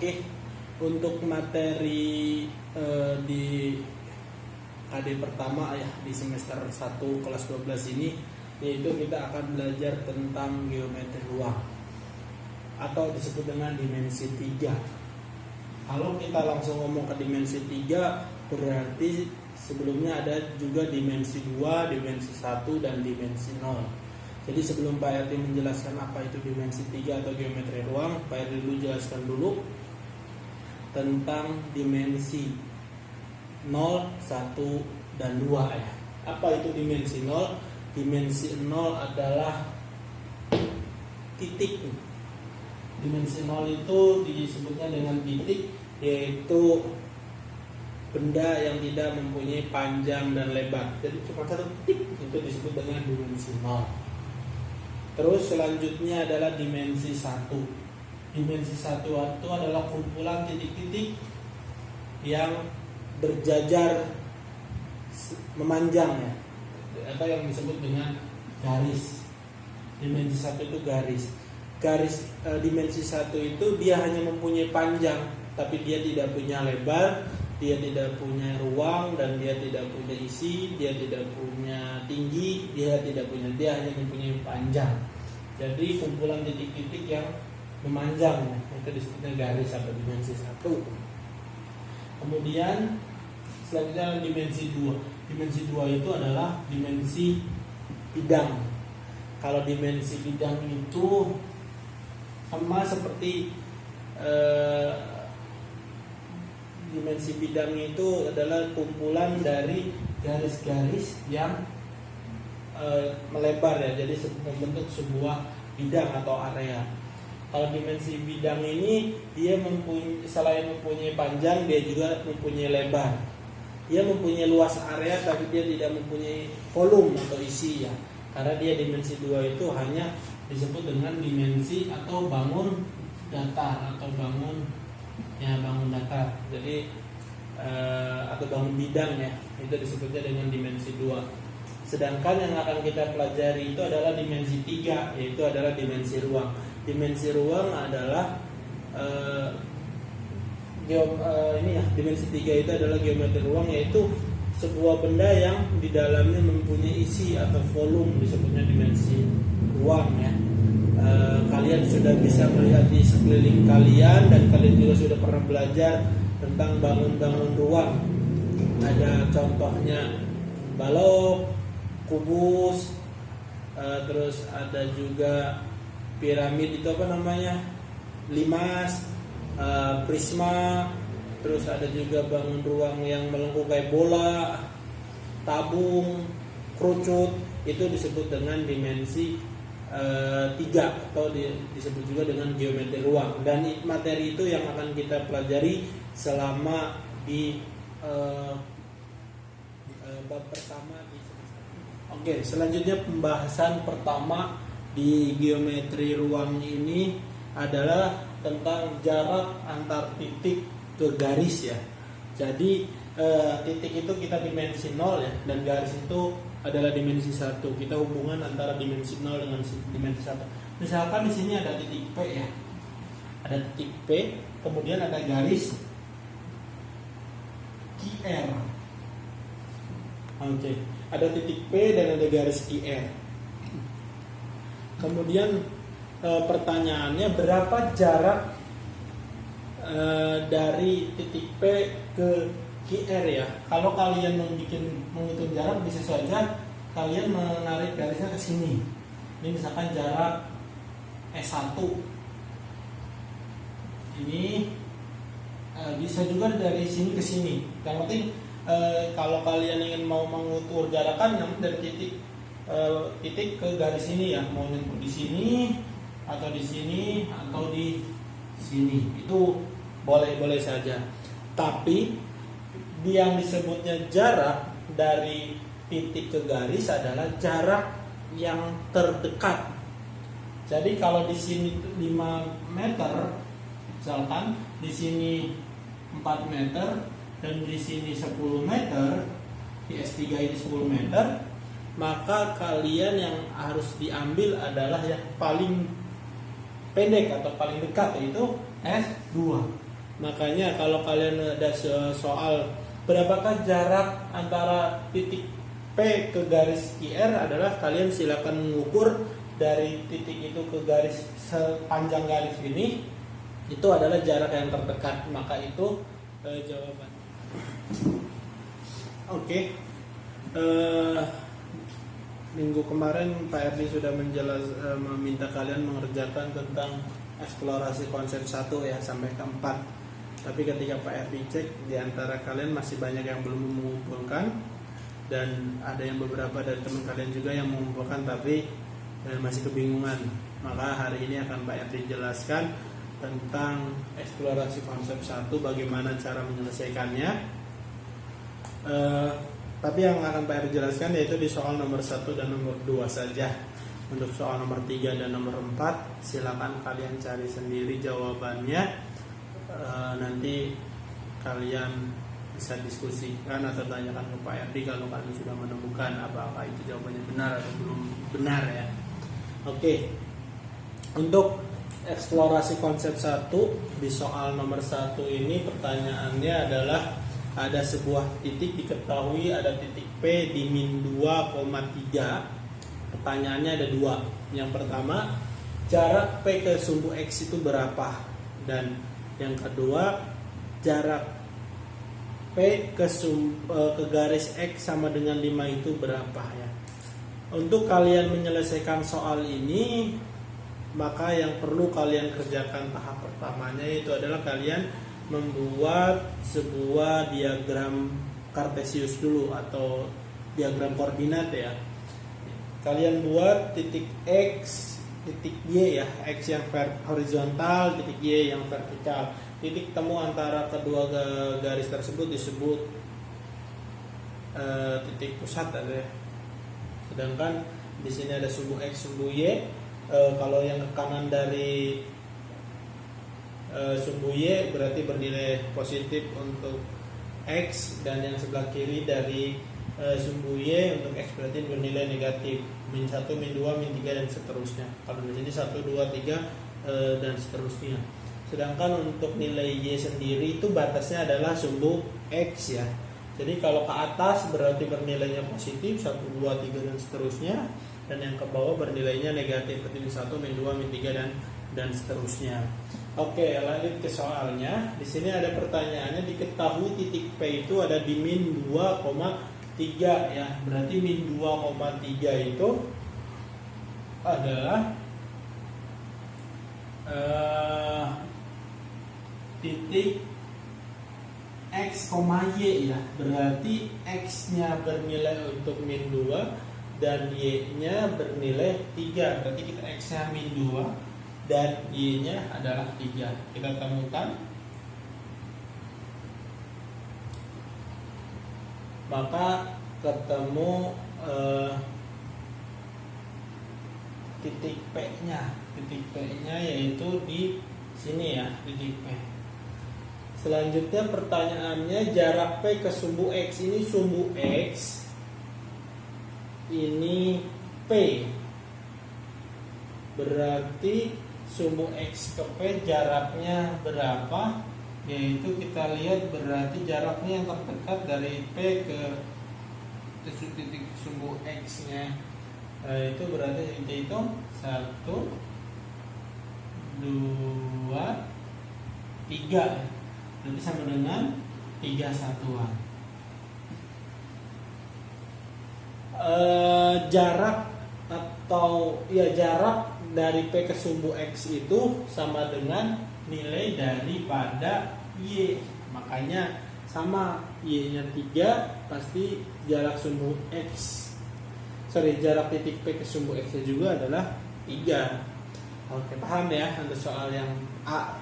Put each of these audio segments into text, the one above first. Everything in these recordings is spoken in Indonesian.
Oke, untuk materi di KD pertama ya di semester 1 kelas 12 ini, yaitu kita akan belajar tentang geometri ruang atau disebut dengan dimensi 3. Kalau kita langsung ngomong ke dimensi 3, berarti sebelumnya ada juga dimensi 2, dimensi 1, dan dimensi 0. Jadi sebelum Pak Erdi menjelaskan apa itu dimensi 3 atau geometri ruang, Pak Erdi dulu jelaskan dulu tentang dimensi 0, 1, dan 2 ya. Apa itu dimensi 0? Dimensi 0 adalah titik. Dimensi 0 itu disebutnya dengan titik, yaitu benda yang tidak mempunyai panjang dan lebar. Jadi cuma satu titik, itu disebut dengan dimensi 0. Terus selanjutnya adalah dimensi 1. Dimensi 1 itu adalah kumpulan titik-titik yang berjajar memanjang ya, atau yang disebut dengan garis. Dimensi 1 itu garis. Dimensi 1 itu dia hanya mempunyai panjang, tapi dia tidak punya lebar, dia tidak punya ruang, dan dia tidak punya isi, dia tidak punya tinggi, dia hanya mempunyai panjang. Jadi kumpulan titik-titik yang memanjang, itu disebutnya garis atau dimensi 1. Kemudian selanjutnya dimensi 2. Dimensi 2 itu adalah dimensi bidang. Kalau dimensi bidang itu sama seperti dimensi bidang itu adalah kumpulan dari garis-garis yang melebar ya, jadi membentuk sebuah bidang atau area. Kalau dimensi bidang ini dia selain mempunyai panjang, dia juga mempunyai lebar. Dia mempunyai luas area, tapi dia tidak mempunyai volume atau isi ya. Karena dia dimensi 2 itu hanya disebut dengan dimensi atau bangun datar atau bangun datar. Jadi atau bangun bidang ya, itu disebutnya dengan dimensi 2. Sedangkan yang akan kita pelajari itu adalah dimensi 3, yaitu adalah dimensi ruang. Dimensi ruang adalah dimensi 3 itu adalah geometri ruang, yaitu sebuah benda yang di dalamnya mempunyai isi atau volume, disebutnya dimensi ruang ya. Kalian sudah bisa melihat di sekeliling kalian, dan kalian juga sudah pernah belajar tentang bangun-bangun ruang. Ada contohnya balok, kubus, terus ada juga piramid, itu apa namanya, limas, prisma, terus ada juga bangun ruang yang melengkung kayak bola, tabung, kerucut, itu disebut dengan dimensi 3 atau disebut juga dengan geometri ruang. Dan materi itu yang akan kita pelajari selama di bab pertama di semester. Oke, selanjutnya pembahasan pertama di geometri ruang ini adalah tentang jarak antar titik ke garis ya. Jadi titik itu kita dimensi 0 ya, dan garis itu adalah dimensi 1. Kita hubungan antara dimensi 0 dengan dimensi 1. Misalkan di sini ada titik P ya. Ada titik P, kemudian ada garis QR. Oke, ada titik P dan ada garis QR. Kemudian pertanyaannya, berapa jarak dari titik P ke QR ya? Kalau kalian menghitung jarak, bisa saja kalian menarik garisnya ke sini. Ini misalkan jarak S1. Ini bisa juga dari sini ke sini. Yang penting kalau kalian ingin mau mengukur jarakan, dari titik ke garis ini ya, mau nyemput di sini atau di sini atau di sini, itu boleh saja. Tapi yang disebutnya jarak dari titik ke garis adalah jarak yang terdekat. Jadi kalau di sini 5 meter, misalkan di sini 4 meter dan di sini 10 meter, di S3 ini 10 meter, maka kalian yang harus diambil adalah yang paling pendek atau paling dekat, yaitu S2. Makanya kalau kalian ada soal berapakah jarak antara titik P ke garis QR adalah kalian silakan mengukur dari titik itu ke garis sepanjang garis ini, itu adalah jarak yang terdekat, maka itu jawaban. Oke. Minggu kemarin Pak Erdi sudah meminta kalian mengerjakan tentang eksplorasi konsep 1 ya sampai ke 4. Tapi ketika Pak Erdi cek, di antara kalian masih banyak yang belum mengumpulkan, dan ada yang beberapa dari teman kalian juga yang mengumpulkan tapi masih kebingungan. Maka hari ini akan Pak Erdi jelaskan tentang eksplorasi konsep 1, bagaimana cara menyelesaikannya. Tapi yang akan Pak Erdi jelaskan yaitu di soal nomor 1 dan nomor 2 saja. Untuk soal nomor 3 dan nomor 4 silakan kalian cari sendiri jawabannya. Nanti kalian bisa diskusikan atau tanyakan ke Pak Erdi kalau kalian sudah menemukan apakah itu jawabannya benar atau belum benar ya. Oke. Untuk eksplorasi konsep 1 di soal nomor 1 ini pertanyaannya adalah ada sebuah titik diketahui ada titik P di min 2,3. Pertanyaannya ada 2. Yang pertama, jarak P ke sumbu X itu berapa? Dan yang kedua, jarak P ke garis X sama dengan 5 itu berapa ya? Untuk kalian menyelesaikan soal ini, maka yang perlu kalian kerjakan tahap pertamanya itu adalah kalian membuat sebuah diagram Kartesius dulu atau diagram koordinat ya. Kalian buat titik X, titik Y ya, X yang horizontal, titik Y yang vertikal. Titik temu antara kedua garis tersebut disebut titik pusat ada ya. Sedangkan di sini ada sumbu X, sumbu Y. Kalau yang ke kanan dari sumbu Y berarti bernilai positif untuk X, dan yang sebelah kiri dari sumbu Y untuk X berarti bernilai negatif, min 1, min 2, min 3 dan seterusnya. Kalau di sini 1, 2, 3 dan seterusnya. Sedangkan untuk nilai Y sendiri itu batasnya adalah sumbu X ya. Jadi kalau ke atas berarti bernilainya positif 1, 2, 3 dan seterusnya, dan yang ke bawah bernilainya negatif berarti min 1, min 2, min 3 dan seterusnya. Oke, lanjut ke soalnya. Di sini ada pertanyaannya, diketahui titik P itu ada di min 2,3 ya. Berarti min 2,3 itu adalah titik X, Y ya. Berarti X-nya bernilai untuk min 2 dan Y-nya bernilai 3. Berarti kita X-nya min 2 dan Y-nya adalah 3. Kita temukan. Maka ketemu titik P-nya. Titik P-nya yaitu di sini ya, titik P. Selanjutnya pertanyaannya, jarak P ke sumbu X, ini sumbu X, ini P. Berarti sumbu X ke P jaraknya berapa? Yaitu kita lihat berarti jaraknya yang terdekat dari P ke titik sumbu X-nya. Itu berarti kita hitung 1, 2, 3. Nanti sama dengan 3 satuan. Jarak atau ya jarak dari P ke sumbu X itu sama dengan nilai daripada Y. Makanya sama, Y-nya 3 pasti jarak sumbu X. Jarak titik P ke sumbu X juga adalah 3. Oke, paham ya untuk soal yang A.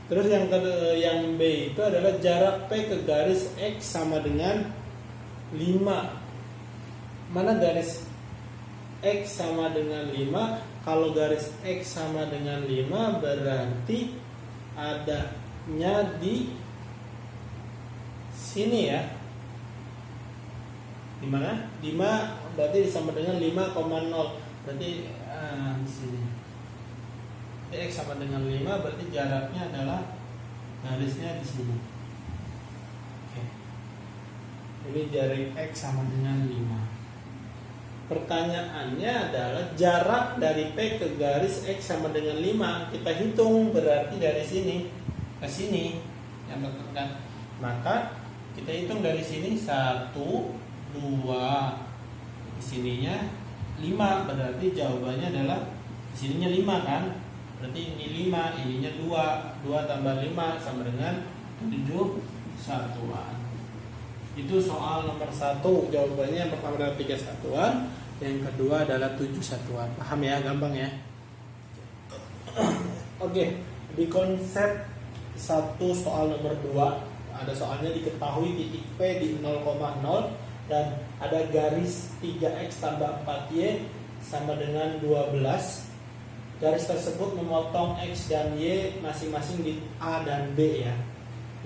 Terus yang B itu adalah jarak P ke garis X sama dengan 5. Mana garis X sama dengan 5? Kalau garis X sama dengan 5 berarti adanya di sini ya. Di mana? 5 berarti sama dengan 5,0. Berarti di sini. X sama dengan 5 berarti jaraknya adalah garisnya di sini. Oke. Ini jarak X sama dengan 5. Pertanyaannya adalah jarak dari P ke garis X sama dengan 5. Kita hitung, berarti dari sini ke sini yang bertekan. Maka kita hitung dari sini 1, 2, di sininya 5. Berarti jawabannya adalah di sininya 5 kan? Berarti ini 5, ininya 2. 2 tambah 5 sama dengan 7 satuan. Itu soal nomor 1. Jawabannya yang pertama adalah 3 satuan, yang kedua adalah 7 satuan. Paham ya? Gampang ya? Oke, di konsep 1 soal nomor 2 ada soalnya diketahui titik P di 0,0 dan ada garis 3X tambah 4Y sama dengan 12. Garis tersebut memotong X dan Y masing-masing di A dan B ya.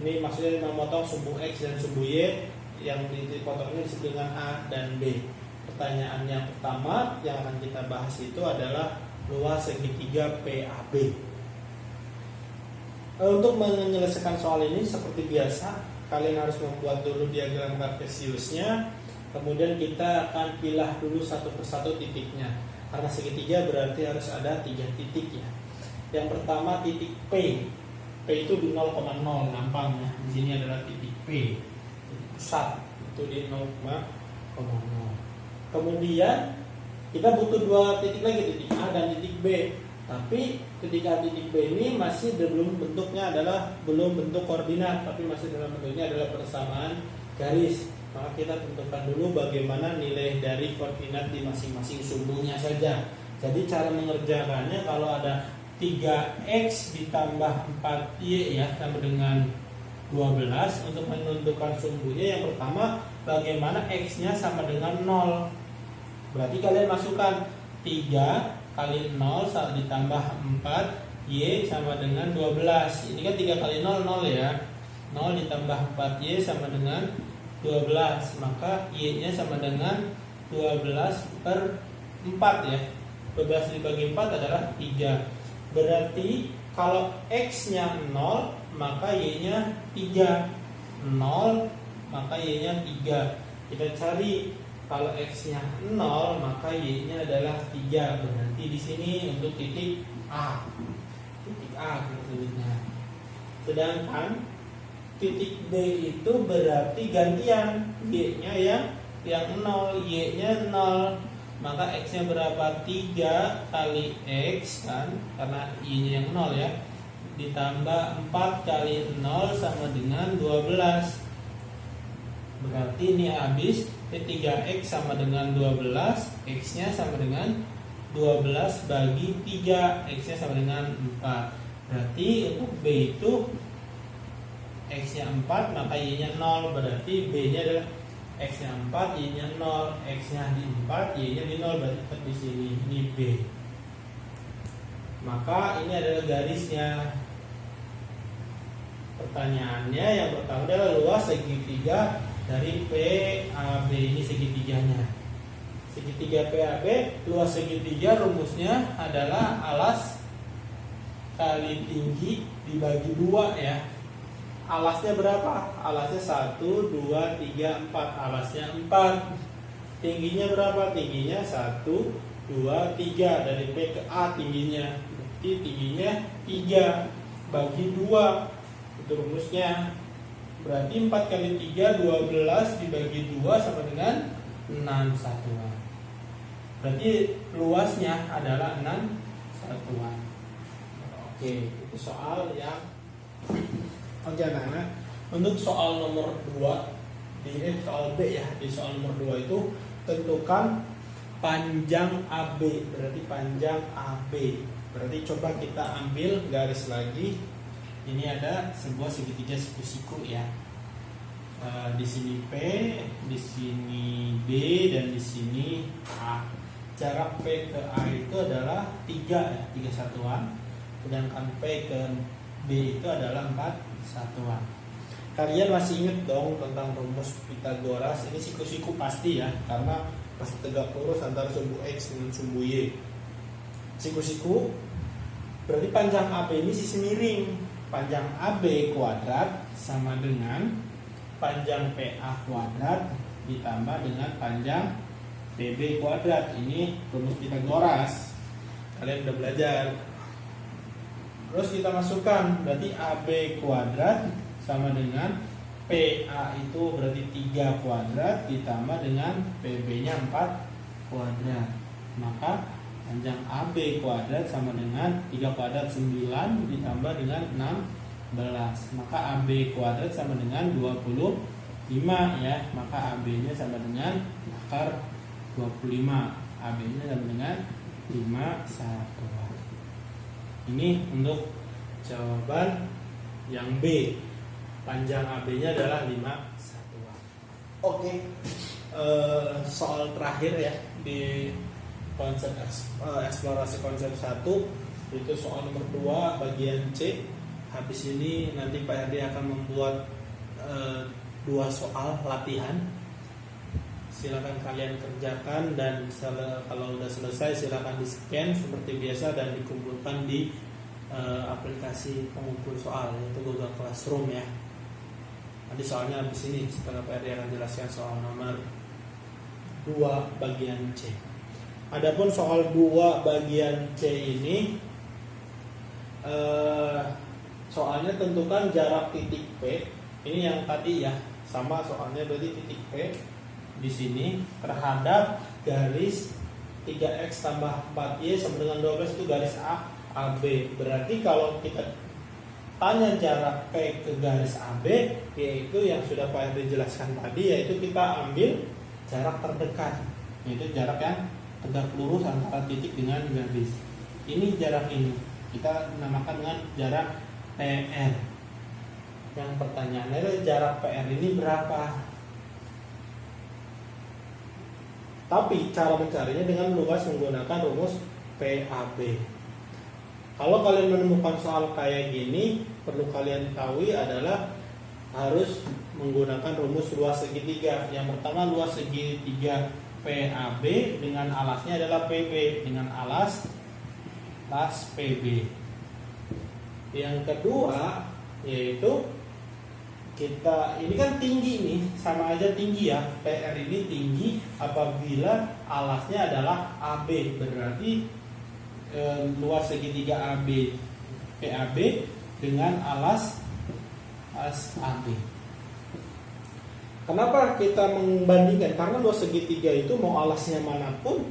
Ini maksudnya memotong sumbu X dan sumbu Y yang dipotongnya disebut dengan A dan B. Pertanyaan yang pertama yang akan kita bahas itu adalah luas segitiga PAB. Untuk menyelesaikan soal ini seperti biasa, kalian harus membuat dulu diagram kartesiusnya. Kemudian kita akan pilah dulu satu persatu titiknya. Karena segitiga berarti harus ada 3 titik ya. Yang pertama titik P. P itu di 0,0 gampang ya. Di sini adalah titik P. Pusat itu di 0,0. Kemudian kita butuh 2 titik lagi, titik A dan titik B. Tapi ketika titik B ini masih belum bentuknya adalah belum bentuk koordinat, tapi masih dalam bentuknya adalah persamaan garis. Maka kita tentukan dulu bagaimana nilai dari koordinat di masing-masing sumbunya saja. Jadi cara mengerjakannya kalau ada 3X ditambah 4Y ya sama dengan 12. Untuk menentukan sumbunya yang pertama bagaimana X-nya sama dengan 0. Berarti kalian masukkan 3 kali 0 ditambah 4 Y sama dengan 12. Ini kan 3 kali 0 0 ya. 0 ditambah 4 Y sama dengan 12. Maka Y nya sama dengan 12 per 4 ya. 12 dibagi 4 adalah 3. Berarti kalau X nya 0 maka Y nya 3. 0 maka Y nya 3. Kita cari kalau X-nya 0 maka Y-nya adalah 3. Berarti di sini untuk titik A. Titik A sebutnya. Sedangkan titik B itu berarti gantian. Y-nya yang 0, Y-nya 0. Maka X-nya berapa? 3 kali X kan, karena Y-nya yang 0 ya. Ditambah 4 kali 0 sama dengan 12. Berarti ini habis 3X sama dengan 12, X-nya sama dengan 12 bagi 3, X-nya sama dengan 4. Berarti untuk B itu X-nya 4 maka Y-nya 0. Berarti B-nya adalah X-nya 4, Y-nya 0. X-nya di 4, Y-nya di 0. Berarti tetap di sini, ini B. Maka ini adalah garisnya. Pertanyaannya yang pertama adalah luas segitiga dari PAB, ini segitiganya. Segitiga PAB, luas segitiga rumusnya adalah alas kali tinggi dibagi 2 ya. Alasnya berapa? Alasnya 1, 2, 3, 4. Alasnya 4. Tingginya berapa? Tingginya 1, 2, 3. Dari P ke A tingginya. Berarti tingginya 3 bagi 2. Itu rumusnya. Berarti 4 kali 3, 12 dibagi 2 sama dengan 6 satuan. Berarti luasnya adalah 6 satuan. Oke, itu soal yang anak-anak. Untuk soal nomor 2 soal B ya. Di soal nomor 2 itu tentukan panjang AB. Berarti panjang AB. Berarti coba kita ambil garis lagi. Ini ada sebuah segitiga siku-siku ya. Di sini P, di sini B, dan di sini A. Jarak P ke A itu adalah 3 ya, 3 satuan. Sedangkan P ke B itu adalah 4 satuan. Kalian masih ingat dong tentang rumus Pitagoras? Ini siku-siku pasti ya, karena pasti tegak lurus antara sumbu X dengan sumbu Y. Siku-siku berarti panjang AB ini sisi miring. panjang AB kuadrat sama dengan panjang PA kuadrat ditambah dengan panjang PB kuadrat. Ini rumus Pythagoras. Kalian udah belajar. Terus kita masukkan, berarti AB kuadrat sama dengan PA itu berarti 3 kuadrat ditambah dengan PB-nya 4 kuadrat. Maka panjang AB kuadrat sama dengan 3 kuadrat 9 ditambah dengan 16. Maka AB kuadrat sama dengan 25 ya. Maka AB-nya sama dengan akar 25. AB-nya sama dengan 51. Ini untuk jawaban yang B. Panjang AB-nya adalah 51. Oke. Soal terakhir ya di konsep eksplorasi konsep 1 itu soal nomor 2 bagian C. Habis ini nanti Pak Herdi akan membuat 2 soal latihan. Silakan kalian kerjakan dan kalau udah selesai silakan di-scan seperti biasa dan dikumpulkan di aplikasi pengumpul soal yaitu Google Classroom ya. Nanti soalnya habis ini setelah Pak Herdi akan jelaskan soal nomor 2 bagian C. Adapun soal 2 bagian C ini soalnya tentukan jarak titik P. Ini yang tadi ya, sama soalnya berarti titik P di sini terhadap garis 3x tambah 4y sama dengan 12 itu garis AB. Berarti kalau kita tanya jarak P ke garis AB, yaitu yang sudah Pak Herdi jelaskan tadi, yaitu kita ambil jarak terdekat, yaitu jarak yang tegak lurus antara titik dengan garis. Ini jarak ini kita namakan dengan jarak PR. Yang pertanyaannya adalah jarak PR ini berapa? Tapi cara mencarinya dengan luas menggunakan rumus PAB. Kalau kalian menemukan soal kayak gini, perlu kalian ketahui adalah harus menggunakan rumus luas segitiga. Yang pertama, luas segitiga PAB dengan alasnya adalah PB dengan alas PB. Yang kedua yaitu kita ini kan tinggi nih, sama aja tinggi ya. PR ini tinggi apabila alasnya adalah AB, berarti luas segitiga AB PAB dengan alas AB. Kenapa kita membandingkan? Karena luas segitiga itu mau alasnya manapun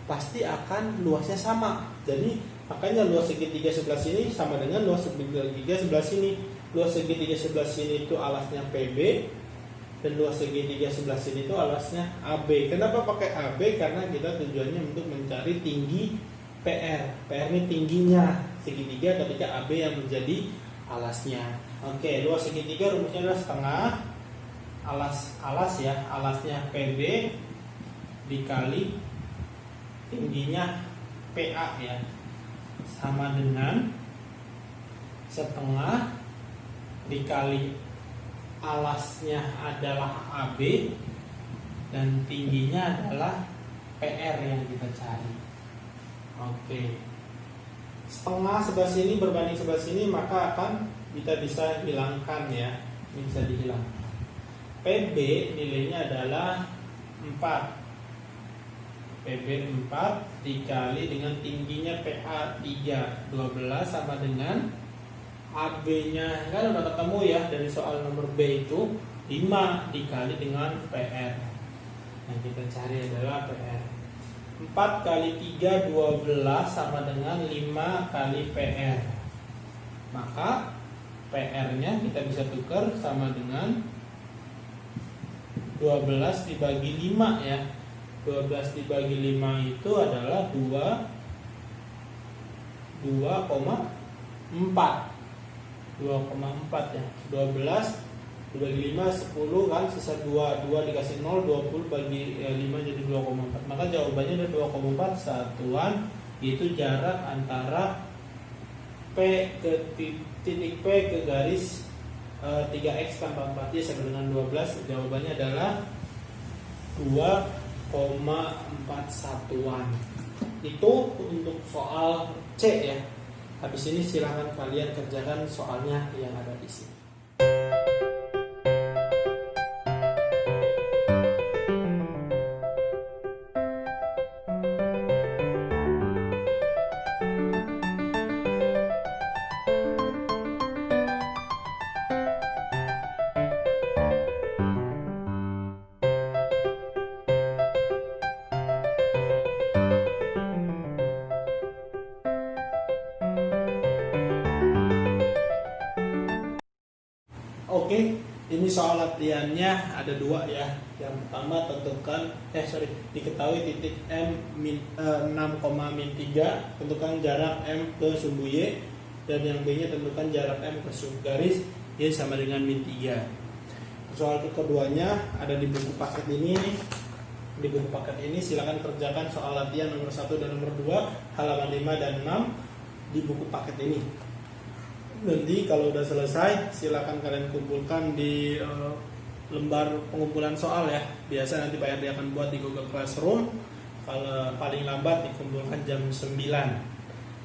pasti akan luasnya sama. Jadi makanya luas segitiga sebelah sini sama dengan luas segitiga sebelah sini. Luas segitiga sebelah sini itu alasnya PB dan luas segitiga sebelah sini itu alasnya AB. Kenapa pakai AB? Karena kita tujuannya untuk mencari tinggi PR. PR ini tingginya segitiga ketika AB yang menjadi alasnya. Oke, luas segitiga rumusnya adalah setengah alas ya, alasnya PB dikali tingginya PA ya, sama dengan setengah dikali alasnya adalah AB dan tingginya adalah PR yang kita cari. Oke, setengah sebelah sini berbanding sebelah sini, maka akan kita bisa hilangkan ya, ini bisa dihilangkan. PB nilainya adalah 4. PB 4 dikali dengan tingginya PA 3, 12 sama dengan AB-nya kan udah ketemu ya dari soal nomor B itu 5 dikali dengan PR. Yang kita cari adalah PR. 4 kali 3 12 sama dengan 5 kali PR. Maka PR-nya kita bisa tukar sama dengan 12 dibagi 5 ya. 12 dibagi 5 itu adalah 2,4. 2,4 ya. 12 dibagi 5 10 kan, sisa 2 dikasih 0, 20 bagi 5 jadi 2,4. Maka jawabannya ada 2,4 satuan, itu jarak antara P ke titik P ke garis 3x tambah 4y sama dengan 12. Jawabannya adalah 2,4 satuan. Itu untuk soal C ya. Habis ini silahkan kalian kerjakan soalnya yang ada di sini. Oke, ini soal latihannya ada dua ya. Yang pertama tentukan, diketahui titik M 6,-3, tentukan jarak M ke sumbu Y, dan yang B nya tentukan jarak M ke sumbu garis Y sama dengan -3. Soal keduanya ada di buku paket ini. Di buku paket ini silakan kerjakan soal latihan nomor 1 dan nomor 2, halaman 5 dan 6 di buku paket ini. Nanti kalau udah selesai silakan kalian kumpulkan di lembar pengumpulan soal ya. Biasa nanti Pak RD akan buat di Google Classroom. Kalau paling lambat dikumpulkan jam 9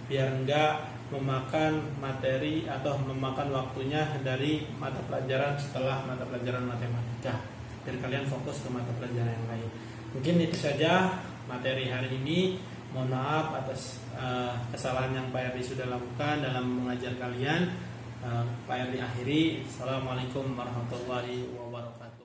biar enggak memakan materi atau memakan waktunya dari mata pelajaran setelah mata pelajaran matematika. Biar kalian fokus ke mata pelajaran yang lain. Mungkin itu saja materi hari ini. Mohon maaf atas kesalahan yang Pak RD sudah lakukan dalam mengajar kalian. Pak RD akhiri. Assalamualaikum warahmatullahi wabarakatuh.